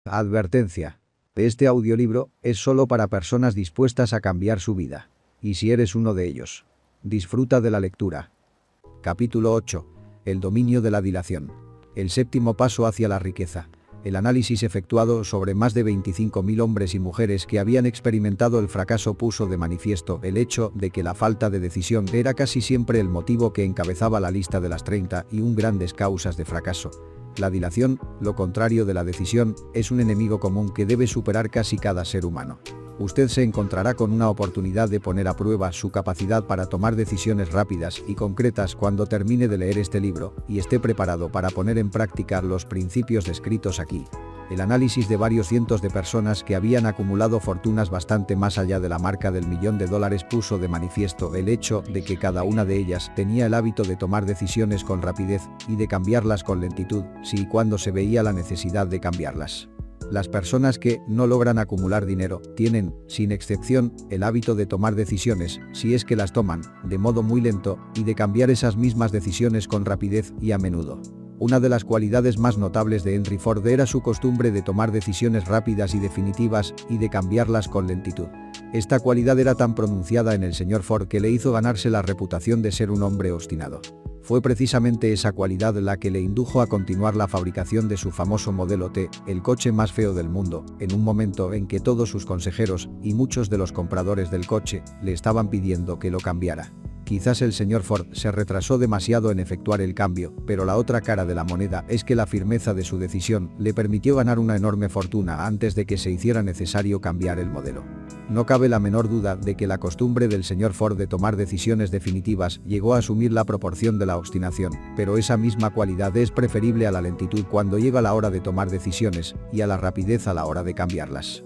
Advertencia. Este audiolibro es solo para personas dispuestas a cambiar su vida. Y si eres uno de ellos, disfruta de la lectura. Capítulo 8. El dominio de la dilación. El séptimo paso hacia la riqueza. El análisis efectuado sobre más de 25.000 hombres y mujeres que habían experimentado el fracaso puso de manifiesto el hecho de que la falta de decisión era casi siempre el motivo que encabezaba la lista de las 31 grandes causas de fracaso. La dilación, lo contrario de la decisión, es un enemigo común que debe superar casi cada ser humano. Usted se encontrará con una oportunidad de poner a prueba su capacidad para tomar decisiones rápidas y concretas cuando termine de leer este libro y esté preparado para poner en práctica los principios descritos aquí. El análisis de varios cientos de personas que habían acumulado fortunas bastante más allá de la marca del $1.000.000 puso de manifiesto el hecho de que cada una de ellas tenía el hábito de tomar decisiones con rapidez y de cambiarlas con lentitud si y cuando se veía la necesidad de cambiarlas. Las personas que no logran acumular dinero tienen, sin excepción, el hábito de tomar decisiones, si es que las toman, de modo muy lento, y de cambiar esas mismas decisiones con rapidez y a menudo. Una de las cualidades más notables de Henry Ford era su costumbre de tomar decisiones rápidas y definitivas y de cambiarlas con lentitud. Esta cualidad era tan pronunciada en el señor Ford que le hizo ganarse la reputación de ser un hombre obstinado. Fue precisamente esa cualidad la que le indujo a continuar la fabricación de su famoso Modelo T, el coche más feo del mundo, en un momento en que todos sus consejeros y muchos de los compradores del coche le estaban pidiendo que lo cambiara. Quizás el señor Ford se retrasó demasiado en efectuar el cambio, pero la otra cara de la moneda es que la firmeza de su decisión le permitió ganar una enorme fortuna antes de que se hiciera necesario cambiar el modelo. No cabe la menor duda de que la costumbre del señor Ford de tomar decisiones definitivas llegó a asumir la proporción de la obstinación, pero esa misma cualidad es preferible a la lentitud cuando llega la hora de tomar decisiones y a la rapidez a la hora de cambiarlas.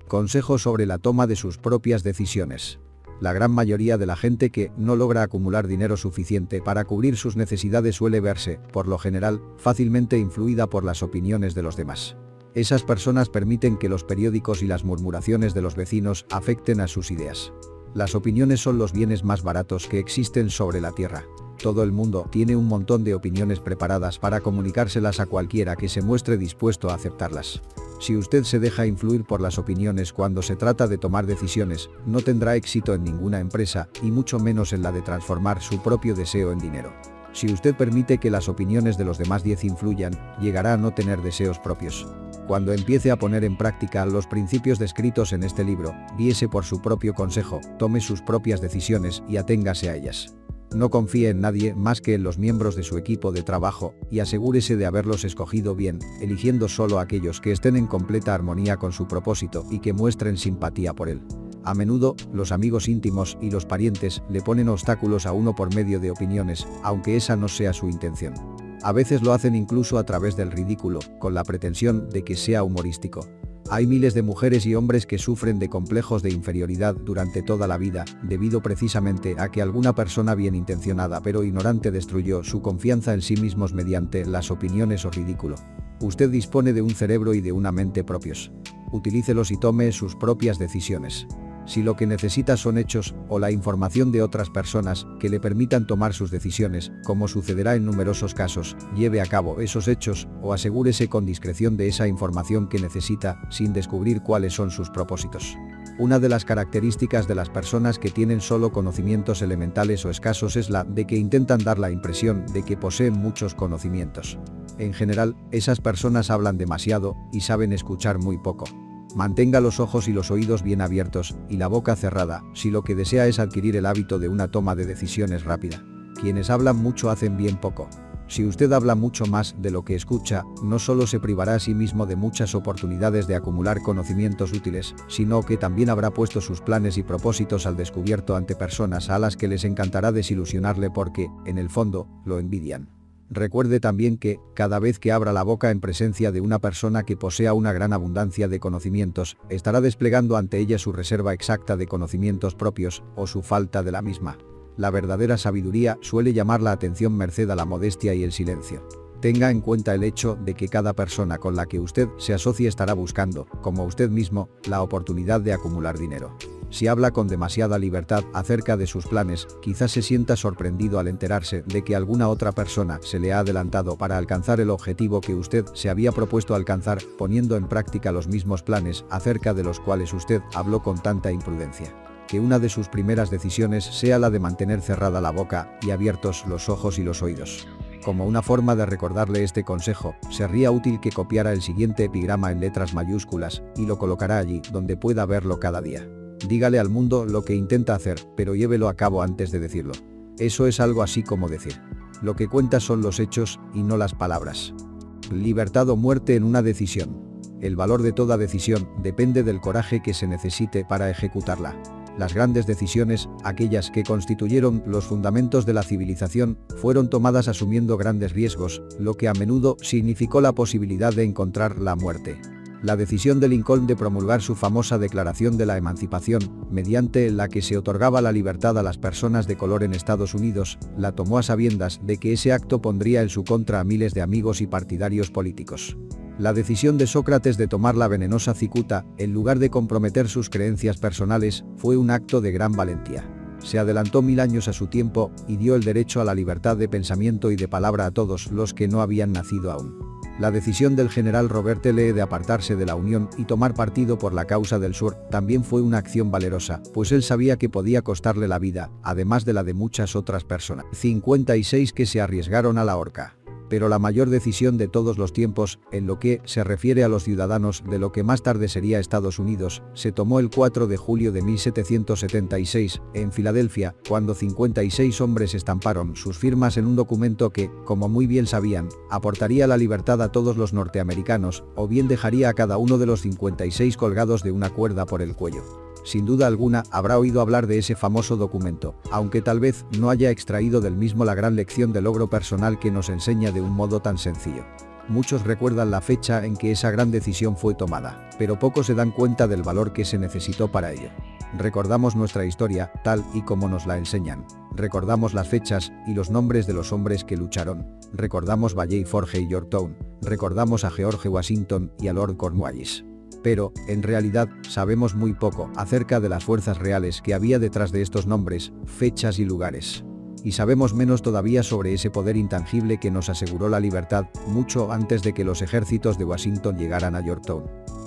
Consejo sobre la toma de sus propias decisiones. La gran mayoría de la gente que no logra acumular dinero suficiente para cubrir sus necesidades suele verse, por lo general, fácilmente influida por las opiniones de los demás. Esas personas permiten que los periódicos y las murmuraciones de los vecinos afecten a sus ideas. Las opiniones son los bienes más baratos que existen sobre la tierra. Todo el mundo tiene un montón de opiniones preparadas para comunicárselas a cualquiera que se muestre dispuesto a aceptarlas. Si usted se deja influir por las opiniones cuando se trata de tomar decisiones, no tendrá éxito en ninguna empresa y mucho menos en la de transformar su propio deseo en dinero. Si usted permite que las opiniones de los demás 10 influyan, llegará a no tener deseos propios. Cuando empiece a poner en práctica los principios descritos en este libro, guíese por su propio consejo, tome sus propias decisiones y aténgase a ellas. No confíe en nadie más que en los miembros de su equipo de trabajo y asegúrese de haberlos escogido bien, eligiendo solo aquellos que estén en completa armonía con su propósito y que muestren simpatía por él. A menudo, los amigos íntimos y los parientes le ponen obstáculos a uno por medio de opiniones, aunque esa no sea su intención. A veces lo hacen incluso a través del ridículo, con la pretensión de que sea humorístico. Hay miles de mujeres y hombres que sufren de complejos de inferioridad durante toda la vida, debido precisamente a que alguna persona bien intencionada pero ignorante destruyó su confianza en sí mismos mediante las opiniones o ridículo. Usted dispone de un cerebro y de una mente propios. Utilícelos y tome sus propias decisiones. Si lo que necesita son hechos o la información de otras personas que le permitan tomar sus decisiones, como sucederá en numerosos casos, lleve a cabo esos hechos o asegúrese con discreción de esa información que necesita sin descubrir cuáles son sus propósitos. Una de las características de las personas que tienen solo conocimientos elementales o escasos es la de que intentan dar la impresión de que poseen muchos conocimientos. En general, esas personas hablan demasiado y saben escuchar muy poco. Mantenga los ojos y los oídos bien abiertos y la boca cerrada si lo que desea es adquirir el hábito de una toma de decisiones rápida. Quienes hablan mucho hacen bien poco. Si usted habla mucho más de lo que escucha, no solo se privará a sí mismo de muchas oportunidades de acumular conocimientos útiles, sino que también habrá puesto sus planes y propósitos al descubierto ante personas a las que les encantará desilusionarle porque, en el fondo, lo envidian. Recuerde también que, cada vez que abra la boca en presencia de una persona que posea una gran abundancia de conocimientos, estará desplegando ante ella su reserva exacta de conocimientos propios, o su falta de la misma. La verdadera sabiduría suele llamar la atención merced a la modestia y el silencio. Tenga en cuenta el hecho de que cada persona con la que usted se asocie estará buscando, como usted mismo, la oportunidad de acumular dinero. Si habla con demasiada libertad acerca de sus planes, quizás se sienta sorprendido al enterarse de que alguna otra persona se le ha adelantado para alcanzar el objetivo que usted se había propuesto alcanzar, poniendo en práctica los mismos planes acerca de los cuales usted habló con tanta imprudencia. Que una de sus primeras decisiones sea la de mantener cerrada la boca y abiertos los ojos y los oídos. Como una forma de recordarle este consejo, sería útil que copiara el siguiente epigrama en letras mayúsculas y lo colocará allí donde pueda verlo cada día. Dígale al mundo lo que intenta hacer, pero llévelo a cabo antes de decirlo. Eso es algo así como decir: lo que cuenta son los hechos y no las palabras. Libertad o muerte en una decisión. El valor de toda decisión depende del coraje que se necesite para ejecutarla. Las grandes decisiones, aquellas que constituyeron los fundamentos de la civilización, fueron tomadas asumiendo grandes riesgos, lo que a menudo significó la posibilidad de encontrar la muerte. La decisión de Lincoln de promulgar su famosa Declaración de la Emancipación, mediante la que se otorgaba la libertad a las personas de color en Estados Unidos, la tomó a sabiendas de que ese acto pondría en su contra a miles de amigos y partidarios políticos. La decisión de Sócrates de tomar la venenosa cicuta, en lugar de comprometer sus creencias personales, fue un acto de gran valentía. Se adelantó 1000 años a su tiempo y dio el derecho a la libertad de pensamiento y de palabra a todos los que no habían nacido aún. La decisión del general Robert E. Lee de apartarse de la Unión y tomar partido por la causa del sur también fue una acción valerosa, pues él sabía que podía costarle la vida, además de la de muchas otras personas. 56 que se arriesgaron a la horca. Pero la mayor decisión de todos los tiempos, en lo que se refiere a los ciudadanos de lo que más tarde sería Estados Unidos, se tomó el 4 de julio de 1776, en Filadelfia, cuando 56 hombres estamparon sus firmas en un documento que, como muy bien sabían, aportaría la libertad a todos los norteamericanos, o bien dejaría a cada uno de los 56 colgados de una cuerda por el cuello. Sin duda alguna, habrá oído hablar de ese famoso documento, aunque tal vez no haya extraído del mismo la gran lección de logro personal que nos enseña de un modo tan sencillo. Muchos recuerdan la fecha en que esa gran decisión fue tomada, pero pocos se dan cuenta del valor que se necesitó para ello. Recordamos nuestra historia, tal y como nos la enseñan. Recordamos las fechas y los nombres de los hombres que lucharon. Recordamos Valley Forge y Yorktown. Recordamos a George Washington y a Lord Cornwallis. Pero, en realidad, sabemos muy poco acerca de las fuerzas reales que había detrás de estos nombres, fechas y lugares. Y sabemos menos todavía sobre ese poder intangible que nos aseguró la libertad, mucho antes de que los ejércitos de Washington llegaran a Yorktown.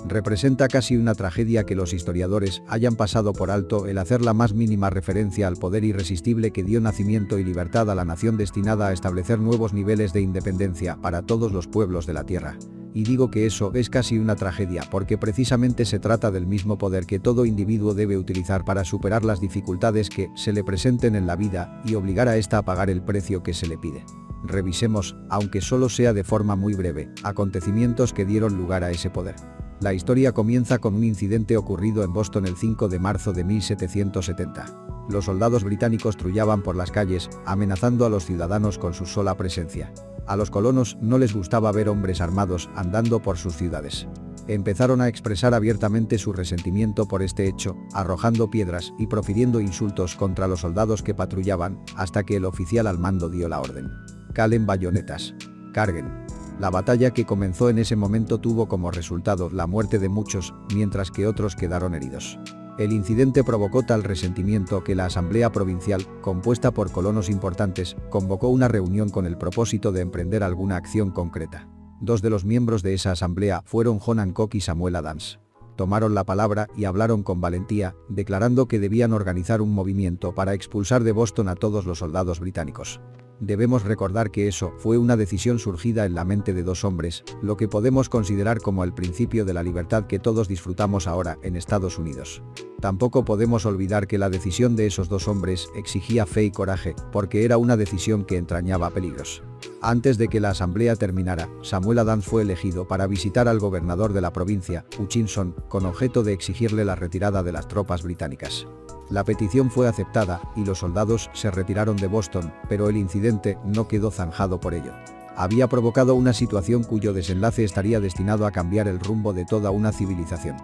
Representa casi una tragedia que los historiadores hayan pasado por alto el hacer la más mínima referencia al poder irresistible que dio nacimiento y libertad a la nación destinada a establecer nuevos niveles de independencia para todos los pueblos de la tierra. Y digo que eso es casi una tragedia porque precisamente se trata del mismo poder que todo individuo debe utilizar para superar las dificultades que se le presenten en la vida y obligar a ésta a pagar el precio que se le pide. Revisemos, aunque solo sea de forma muy breve, acontecimientos que dieron lugar a ese poder. La historia comienza con un incidente ocurrido en Boston el 5 de marzo de 1770. Los soldados británicos trullaban por las calles, amenazando a los ciudadanos con su sola presencia. A los colonos no les gustaba ver hombres armados andando por sus ciudades. Empezaron a expresar abiertamente su resentimiento por este hecho, arrojando piedras y profiriendo insultos contra los soldados que patrullaban, hasta que el oficial al mando dio la orden. Calen bayonetas. Carguen. La batalla que comenzó en ese momento tuvo como resultado la muerte de muchos, mientras que otros quedaron heridos. El incidente provocó tal resentimiento que la Asamblea Provincial, compuesta por colonos importantes, convocó una reunión con el propósito de emprender alguna acción concreta. Dos de los miembros de esa asamblea fueron John Hancock y Samuel Adams. Tomaron la palabra y hablaron con valentía, declarando que debían organizar un movimiento para expulsar de Boston a todos los soldados británicos. Debemos recordar que eso fue una decisión surgida en la mente de dos hombres, lo que podemos considerar como el principio de la libertad que todos disfrutamos ahora en Estados Unidos. Tampoco podemos olvidar que la decisión de esos dos hombres exigía fe y coraje, porque era una decisión que entrañaba peligros. Antes de que la asamblea terminara, Samuel Adams fue elegido para visitar al gobernador de la provincia, Hutchinson, con objeto de exigirle la retirada de las tropas británicas. La petición fue aceptada y los soldados se retiraron de Boston, pero el incidente no quedó zanjado por ello. Había provocado una situación cuyo desenlace estaría destinado a cambiar el rumbo de toda una civilización.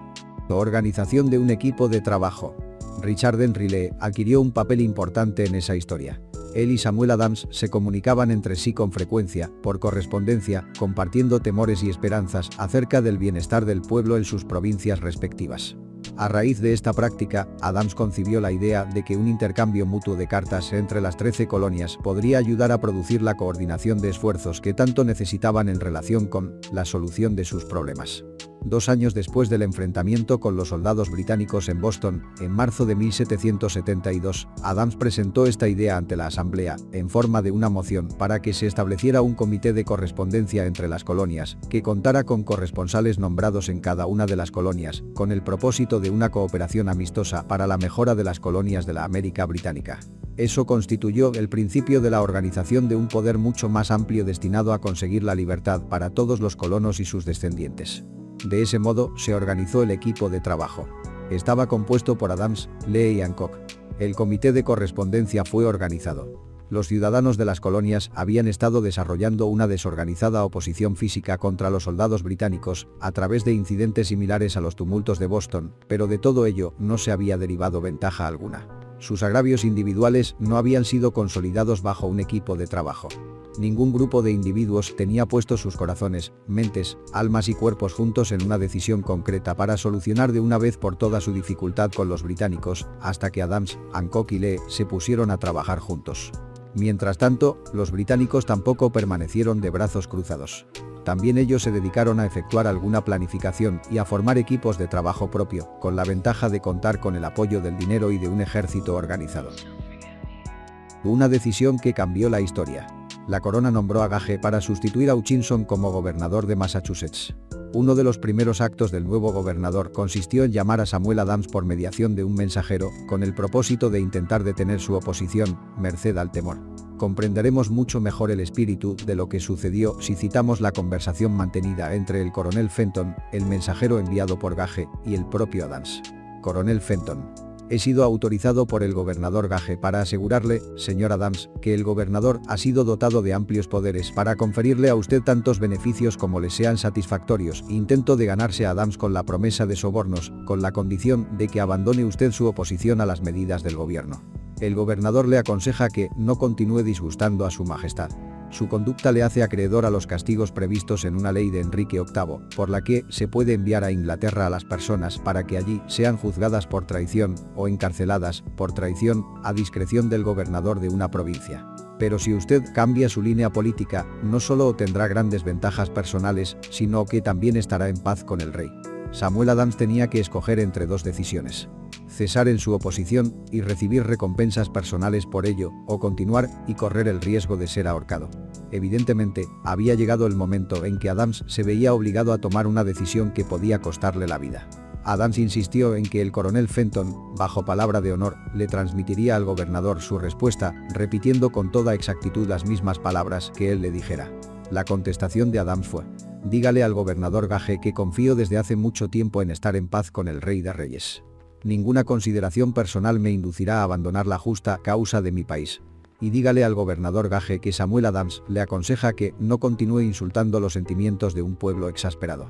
Organización de un equipo de trabajo. Richard Henry Lee adquirió un papel importante en esa historia. Él y Samuel Adams se comunicaban entre sí con frecuencia, por correspondencia, compartiendo temores y esperanzas acerca del bienestar del pueblo en sus provincias respectivas. A raíz de esta práctica, Adams concibió la idea de que un intercambio mutuo de cartas entre las 13 colonias podría ayudar a producir la coordinación de esfuerzos que tanto necesitaban en relación con la solución de sus problemas. 2 años después del enfrentamiento con los soldados británicos en Boston, en marzo de 1772, Adams presentó esta idea ante la Asamblea, en forma de una moción para que se estableciera un comité de correspondencia entre las colonias, que contara con corresponsales nombrados en cada una de las colonias, con el propósito de una cooperación amistosa para la mejora de las colonias de la América británica. Eso constituyó el principio de la organización de un poder mucho más amplio destinado a conseguir la libertad para todos los colonos y sus descendientes. De ese modo, se organizó el equipo de trabajo. Estaba compuesto por Adams, Lee y Hancock. El comité de correspondencia fue organizado. Los ciudadanos de las colonias habían estado desarrollando una desorganizada oposición física contra los soldados británicos a través de incidentes similares a los tumultos de Boston, pero de todo ello no se había derivado ventaja alguna. Sus agravios individuales no habían sido consolidados bajo un equipo de trabajo. Ningún grupo de individuos tenía puestos sus corazones, mentes, almas y cuerpos juntos en una decisión concreta para solucionar de una vez por todas su dificultad con los británicos, hasta que Adams, Hancock y Lee se pusieron a trabajar juntos. Mientras tanto, los británicos tampoco permanecieron de brazos cruzados. También ellos se dedicaron a efectuar alguna planificación y a formar equipos de trabajo propio, con la ventaja de contar con el apoyo del dinero y de un ejército organizado. Una decisión que cambió la historia. La corona nombró a Gage para sustituir a Hutchinson como gobernador de Massachusetts. Uno de los primeros actos del nuevo gobernador consistió en llamar a Samuel Adams por mediación de un mensajero, con el propósito de intentar detener su oposición, merced al temor. Comprenderemos mucho mejor el espíritu de lo que sucedió si citamos la conversación mantenida entre el coronel Fenton, el mensajero enviado por Gage, y el propio Adams. Coronel Fenton: he sido autorizado por el gobernador Gage para asegurarle, señor Adams, que el gobernador ha sido dotado de amplios poderes para conferirle a usted tantos beneficios como le sean satisfactorios. Intento de ganarse a Adams con la promesa de sobornos, con la condición de que abandone usted su oposición a las medidas del gobierno. El gobernador le aconseja que no continúe disgustando a su majestad. Su conducta le hace acreedor a los castigos previstos en una ley de Enrique VIII, por la que se puede enviar a Inglaterra a las personas para que allí sean juzgadas por traición o encarceladas por traición a discreción del gobernador de una provincia. Pero si usted cambia su línea política, no solo obtendrá grandes ventajas personales, sino que también estará en paz con el rey. Samuel Adams tenía que escoger entre dos decisiones: cesar en su oposición y recibir recompensas personales por ello, o continuar y correr el riesgo de ser ahorcado. Evidentemente, había llegado el momento en que Adams se veía obligado a tomar una decisión que podía costarle la vida. Adams insistió en que el coronel Fenton, bajo palabra de honor, le transmitiría al gobernador su respuesta, repitiendo con toda exactitud las mismas palabras que él le dijera. La contestación de Adams fue: dígale al gobernador Gage que confío desde hace mucho tiempo en estar en paz con el rey de reyes. Ninguna consideración personal me inducirá a abandonar la justa causa de mi país. Y dígale al gobernador Gage que Samuel Adams le aconseja que no continúe insultando los sentimientos de un pueblo exasperado.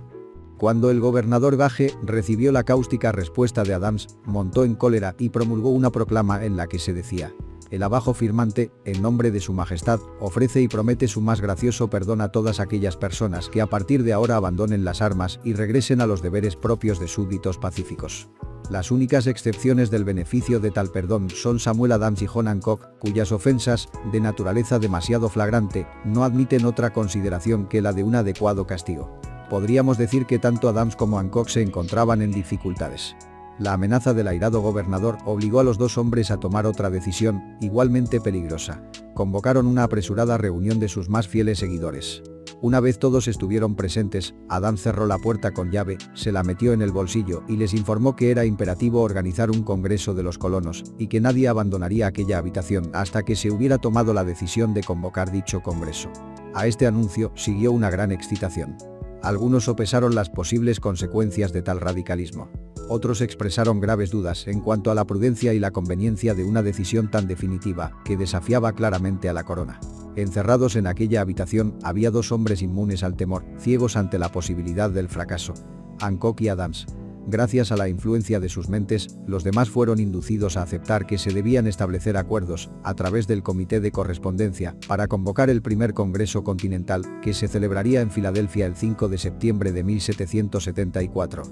Cuando el gobernador Gage recibió la cáustica respuesta de Adams, montó en cólera y promulgó una proclama en la que se decía: el abajo firmante, en nombre de su majestad, ofrece y promete su más gracioso perdón a todas aquellas personas que a partir de ahora abandonen las armas y regresen a los deberes propios de súbditos pacíficos. Las únicas excepciones del beneficio de tal perdón son Samuel Adams y John Hancock, cuyas ofensas, de naturaleza demasiado flagrante, no admiten otra consideración que la de un adecuado castigo. Podríamos decir que tanto Adams como Hancock se encontraban en dificultades. La amenaza del airado gobernador obligó a los dos hombres a tomar otra decisión, igualmente peligrosa. Convocaron una apresurada reunión de sus más fieles seguidores. Una vez todos estuvieron presentes, Adams cerró la puerta con llave, se la metió en el bolsillo y les informó que era imperativo organizar un congreso de los colonos, y que nadie abandonaría aquella habitación hasta que se hubiera tomado la decisión de convocar dicho congreso. A este anuncio siguió una gran excitación. Algunos sopesaron las posibles consecuencias de tal radicalismo. Otros expresaron graves dudas en cuanto a la prudencia y la conveniencia de una decisión tan definitiva, que desafiaba claramente a la corona. Encerrados en aquella habitación había dos hombres inmunes al temor, ciegos ante la posibilidad del fracaso: Hancock y Adams. Gracias a la influencia de sus mentes, los demás fueron inducidos a aceptar que se debían establecer acuerdos, a través del Comité de Correspondencia, para convocar el primer Congreso Continental, que se celebraría en Filadelfia el 5 de septiembre de 1774.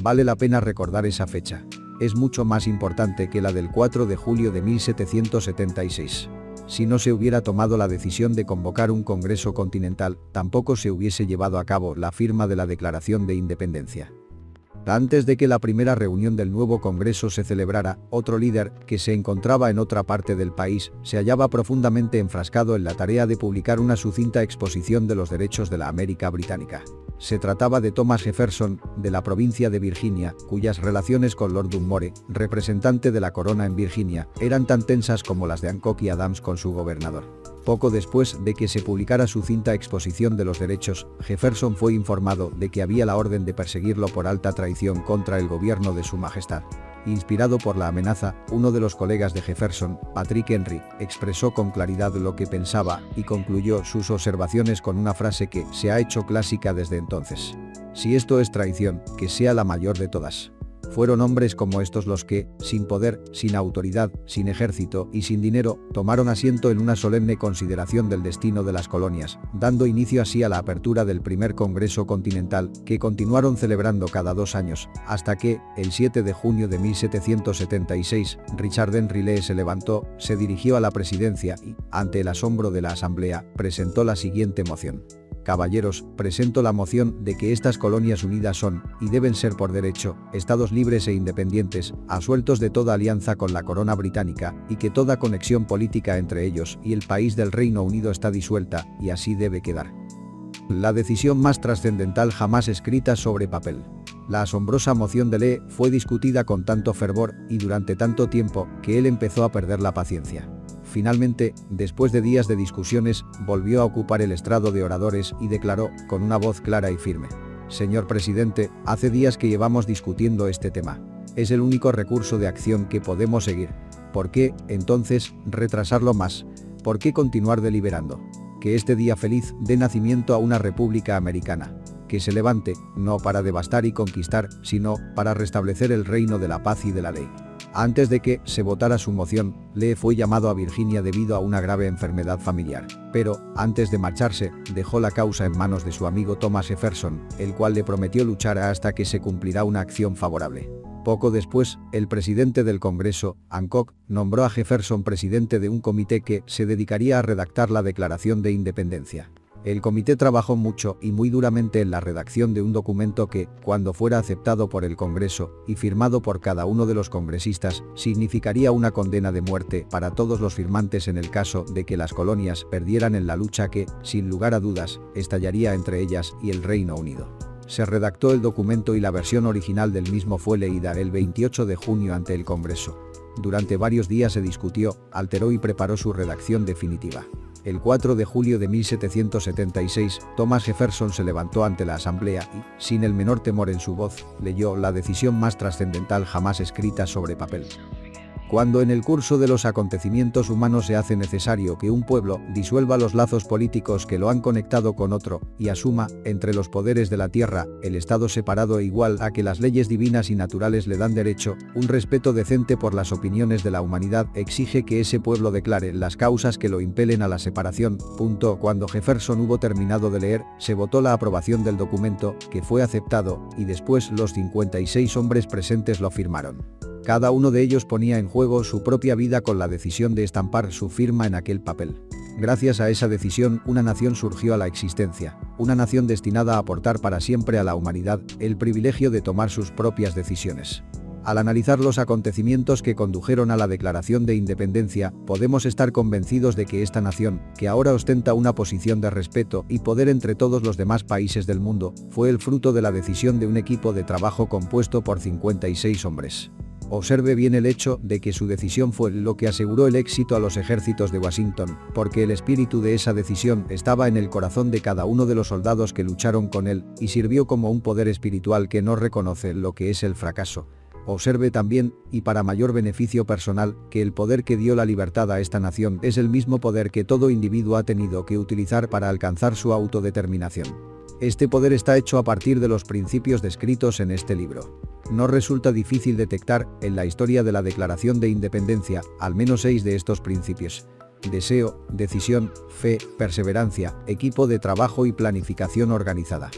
Vale la pena recordar esa fecha. Es mucho más importante que la del 4 de julio de 1776. Si no se hubiera tomado la decisión de convocar un Congreso Continental, tampoco se hubiese llevado a cabo la firma de la Declaración de Independencia. Antes de que la primera reunión del nuevo Congreso se celebrara, otro líder, que se encontraba en otra parte del país, se hallaba profundamente enfrascado en la tarea de publicar una sucinta exposición de los derechos de la América británica. Se trataba de Thomas Jefferson, de la provincia de Virginia, cuyas relaciones con Lord Dunmore, representante de la corona en Virginia, eran tan tensas como las de Hancock y Adams con su gobernador. Poco después de que se publicara su cinta exposición de los derechos, Jefferson fue informado de que había la orden de perseguirlo por alta traición contra el gobierno de su majestad. Inspirado por la amenaza, uno de los colegas de Jefferson, Patrick Henry, expresó con claridad lo que pensaba y concluyó sus observaciones con una frase que se ha hecho clásica desde entonces. Si esto es traición, que sea la mayor de todas. Fueron hombres como estos los que, sin poder, sin autoridad, sin ejército y sin dinero, tomaron asiento en una solemne consideración del destino de las colonias, dando inicio así a la apertura del primer Congreso Continental, que continuaron celebrando cada 2 años, hasta que, el 7 de junio de 1776, Richard Henry Lee se levantó, se dirigió a la presidencia y, ante el asombro de la asamblea, presentó la siguiente moción. Caballeros, presento la moción de que estas colonias unidas son, y deben ser por derecho, estados libres e independientes, asueltos de toda alianza con la corona británica, y que toda conexión política entre ellos y el país del Reino Unido está disuelta, y así debe quedar. La decisión más trascendental jamás escrita sobre papel. La asombrosa moción de Lee fue discutida con tanto fervor y durante tanto tiempo que él empezó a perder la paciencia. Finalmente, después de días de discusiones, volvió a ocupar el estrado de oradores y declaró, con una voz clara y firme: «Señor presidente, hace días que llevamos discutiendo este tema. Es el único recurso de acción que podemos seguir. ¿Por qué, entonces, retrasarlo más? ¿Por qué continuar deliberando? Que este día feliz dé nacimiento a una república americana. Que se levante, no para devastar y conquistar, sino para restablecer el reino de la paz y de la ley». Antes de que se votara su moción, Lee fue llamado a Virginia debido a una grave enfermedad familiar. Pero, antes de marcharse, dejó la causa en manos de su amigo Thomas Jefferson, el cual le prometió luchar hasta que se cumplirá una acción favorable. Poco después, el presidente del Congreso, Hancock, nombró a Jefferson presidente de un comité que se dedicaría a redactar la Declaración de Independencia. El comité trabajó mucho y muy duramente en la redacción de un documento que, cuando fuera aceptado por el Congreso y firmado por cada uno de los congresistas, significaría una condena de muerte para todos los firmantes en el caso de que las colonias perdieran en la lucha que, sin lugar a dudas, estallaría entre ellas y el Reino Unido. Se redactó el documento y la versión original del mismo fue leída el 28 de junio ante el Congreso. Durante varios días se discutió, alteró y preparó su redacción definitiva. El 4 de julio de 1776, Thomas Jefferson se levantó ante la asamblea y, sin el menor temor en su voz, leyó la decisión más trascendental jamás escrita sobre papel. Cuando en el curso de los acontecimientos humanos se hace necesario que un pueblo disuelva los lazos políticos que lo han conectado con otro y asuma, entre los poderes de la tierra, el estado separado e igual a que las leyes divinas y naturales le dan derecho, un respeto decente por las opiniones de la humanidad exige que ese pueblo declare las causas que lo impelen a la separación. Cuando Jefferson hubo terminado de leer, se votó la aprobación del documento, que fue aceptado, y después los 56 hombres presentes lo firmaron. Cada uno de ellos ponía en juego su propia vida con la decisión de estampar su firma en aquel papel. Gracias a esa decisión, una nación surgió a la existencia, una nación destinada a aportar para siempre a la humanidad el privilegio de tomar sus propias decisiones. Al analizar los acontecimientos que condujeron a la Declaración de Independencia, podemos estar convencidos de que esta nación, que ahora ostenta una posición de respeto y poder entre todos los demás países del mundo, fue el fruto de la decisión de un equipo de trabajo compuesto por 56 hombres. Observe bien el hecho de que su decisión fue lo que aseguró el éxito a los ejércitos de Washington, porque el espíritu de esa decisión estaba en el corazón de cada uno de los soldados que lucharon con él y sirvió como un poder espiritual que no reconoce lo que es el fracaso. Observe también, y para mayor beneficio personal, que el poder que dio la libertad a esta nación es el mismo poder que todo individuo ha tenido que utilizar para alcanzar su autodeterminación. Este poder está hecho a partir de los principios descritos en este libro. No resulta difícil detectar, en la historia de la Declaración de Independencia, al menos 6 de estos principios: deseo, decisión, fe, perseverancia, equipo de trabajo y planificación organizada.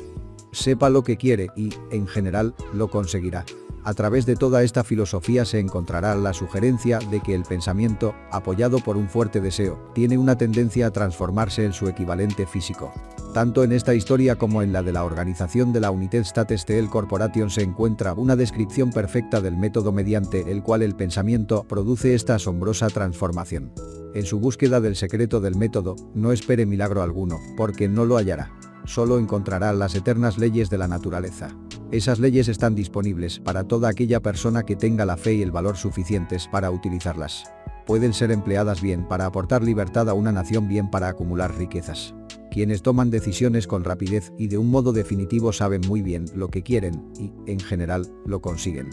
Sepa lo que quiere y, en general, lo conseguirá. A través de toda esta filosofía se encontrará la sugerencia de que el pensamiento, apoyado por un fuerte deseo, tiene una tendencia a transformarse en su equivalente físico. Tanto en esta historia como en la de la organización de la United States Steel Corporation se encuentra una descripción perfecta del método mediante el cual el pensamiento produce esta asombrosa transformación. En su búsqueda del secreto del método, no espere milagro alguno, porque no lo hallará. Solo encontrará las eternas leyes de la naturaleza. Esas leyes están disponibles para toda aquella persona que tenga la fe y el valor suficientes para utilizarlas. Pueden ser empleadas bien para aportar libertad a una nación, bien para acumular riquezas. Quienes toman decisiones con rapidez y de un modo definitivo saben muy bien lo que quieren y, en general, lo consiguen.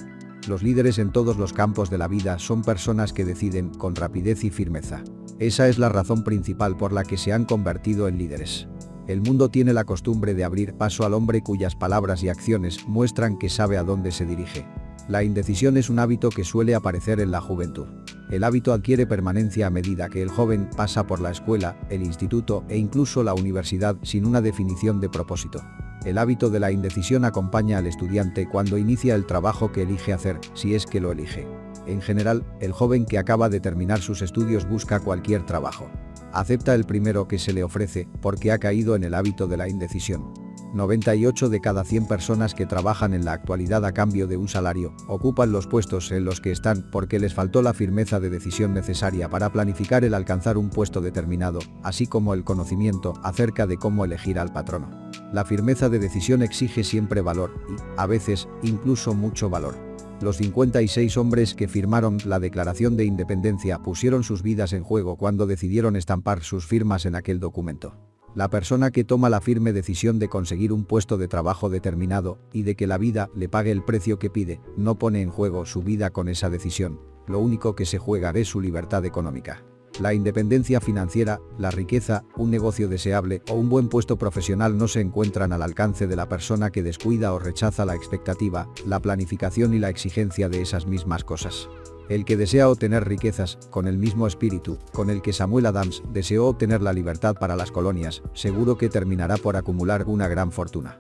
Los líderes en todos los campos de la vida son personas que deciden con rapidez y firmeza. Esa es la razón principal por la que se han convertido en líderes. El mundo tiene la costumbre de abrir paso al hombre cuyas palabras y acciones muestran que sabe a dónde se dirige. La indecisión es un hábito que suele aparecer en la juventud. El hábito adquiere permanencia a medida que el joven pasa por la escuela, el instituto e incluso la universidad sin una definición de propósito. El hábito de la indecisión acompaña al estudiante cuando inicia el trabajo que elige hacer, si es que lo elige. En general, el joven que acaba de terminar sus estudios busca cualquier trabajo. Acepta el primero que se le ofrece porque ha caído en el hábito de la indecisión. 98 de cada 100 personas que trabajan en la actualidad a cambio de un salario, ocupan los puestos en los que están porque les faltó la firmeza de decisión necesaria para planificar el alcanzar un puesto determinado, así como el conocimiento acerca de cómo elegir al patrono. La firmeza de decisión exige siempre valor y, a veces, incluso mucho valor. Los 56 hombres que firmaron la Declaración de Independencia pusieron sus vidas en juego cuando decidieron estampar sus firmas en aquel documento. La persona que toma la firme decisión de conseguir un puesto de trabajo determinado y de que la vida le pague el precio que pide, no pone en juego su vida con esa decisión. Lo único que se juega es su libertad económica. La independencia financiera, la riqueza, un negocio deseable o un buen puesto profesional no se encuentran al alcance de la persona que descuida o rechaza la expectativa, la planificación y la exigencia de esas mismas cosas. El que desea obtener riquezas, con el mismo espíritu con el que Samuel Adams deseó obtener la libertad para las colonias, seguro que terminará por acumular una gran fortuna.